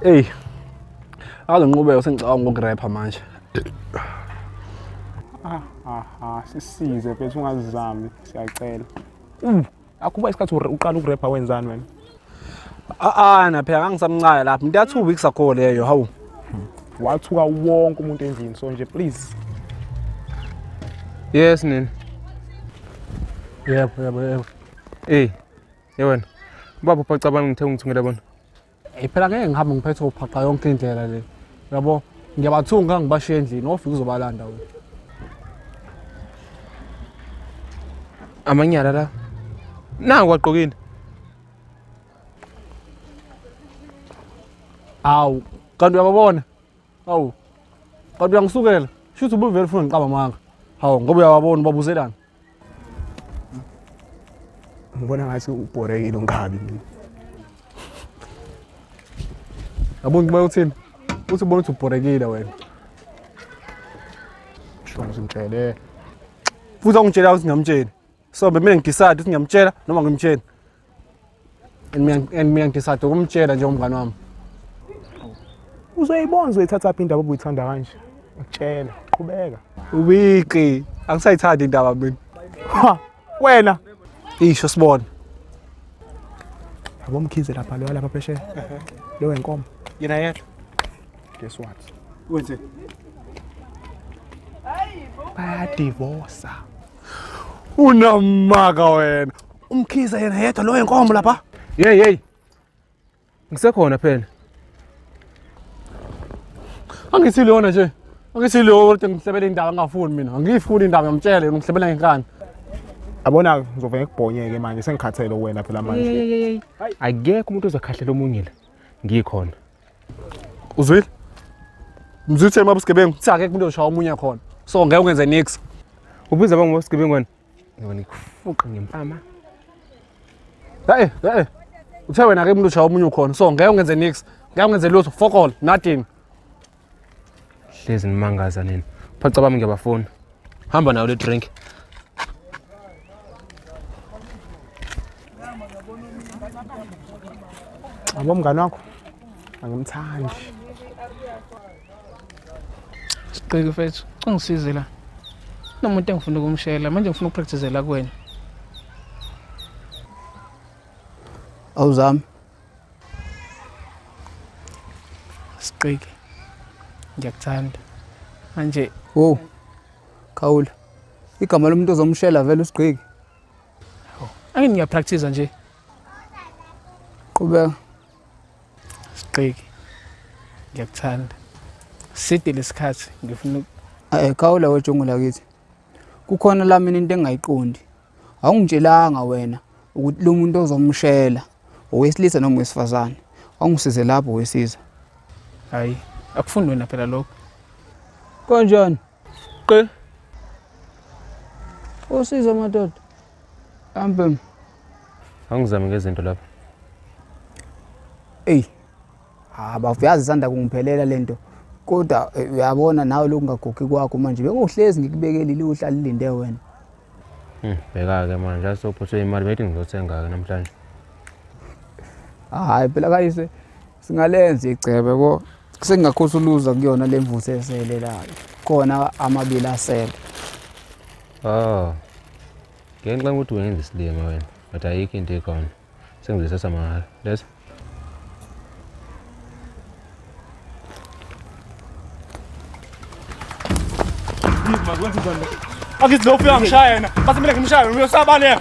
Ey. Alo nqubeko sengicabanga ukurapha manje. Sisize mfethu ungazizami siyacela. Akuba isikhathi uqala ukurapha wenzani wena? Na phela ngangisamncane lapha. Into ya2 weeks ago leyo, hawu. Wathuka wonke umuntu endlini so nje please. Yes nini. Yebo. Yewena. Baba uphacabanga ngithe ngithungela bona. Phela ngeke ngihambe ngiphethe uphaqa yonke indlela le. Yabo, ngiyabathunga ngibashiye endlini ofika uzobalanda wena. Amanyala la. Nangu waqokini. Awu, kanti uyababona? Awu. Kanti uyangisukela. Shuthi ubuvele ufuna ngiqaba manga. Hawu, ngoba uyababona babuzelana. Ngibona ngathi ubhorekile ungabi. Yabona kuba uthini? Uthi ubona ukuthi ubhorekile wena. Shongo simtshele. Futhi ungitshela ukuthi ngingamtsheli. So mina ngidecide ukuthi ngiyamtshela noma ngimtsheli. Mina ngidecide ukumtshela nje umngane wami. Uzoyibona uzoyithatha phi indaba obuyithanda kanje? Ngitshela, qhubeka. Ubiqi, angisayithandi indaba mina. Wena Isho sibone. yabo mkhize lapha lo lapha phesheya. Lo wenkomo. Yena yedwa. Guess what? Wenze. Bayadivorce. Unamaka wena. Umkhize yena yedwa lo wenkomo lapha. Hey. Ngisekhona phela. Angithi lona nje. Angithi lo ukuthi ngihlebele indaba ngafuni mina. Angifuni indaba yamtshele ngihlebela ngenkani. Abona ngizoveke ngibhonyeke manje sengikhathele wena phela manje. Akekho umuntu ozokhahlela omunye la. Ngikhona. Uzwile? Mzuthe mabusigebengu. Thi akekho umuntu oshaya omunye khona. So ngeke ungenze nix. Ubiza bangosigebengwana. Ngibona ikufuqa ngempama. Uthe wena akekho umuntu oshaya omunye khona. So ngeke ungenze nix. Ngeke ungenze lutho. Fuck all, nothing. Hlezi nimangaza nini. Phaca bami ngiyabafona. Hamba nawo le drink. Abo mngane wakho angimthandi. Siqike mfethu, ungisize la. Nomuntu engifuna ukumshela, manje ngifuna ukupracticeela kuwena. Awuzami. Siqike. Ngiyakuthanda. Manje, Khawula. Igama lomuntu ozomshela vele usigqiki. ake ngiyapractice nje. Qhubeka. Siqike. Ngiyakuthanda. Side lesikhathi ngifuna Khawula wejongo lakithi. Kukhona la mina into engayiqondi. Awungitshelanga wena ukuthi lo muntu ozomshela owesilisa noma owesifazane. Awungisize lapho wesiza. hayi, akufuni wena phela lokho. Kanjani? Qe. Usiza madoda. Hambe. Angizame ngezinto lapha. Bavuyazi isanda kungiphelela lento. Kodwa uyabona nawe lokungagugi kwakho manje bengohlezi ngikubekele uhla lilinde wena. Bheka ke manje asophuthwe imali bethi ngizothenga ke namhlanje. Hayi phela kayise singalenza icebe ko sengingakhosuluza kuyona lemvutho eselelayo. Khona amabili asele. Ngenxa ukuthi wenza isilima wena, but ayikho into ekhona. Sengizisesa mahala. Let's Akithi lo ufika ngishaya yena. Base mina ngimshaya uyosaba le.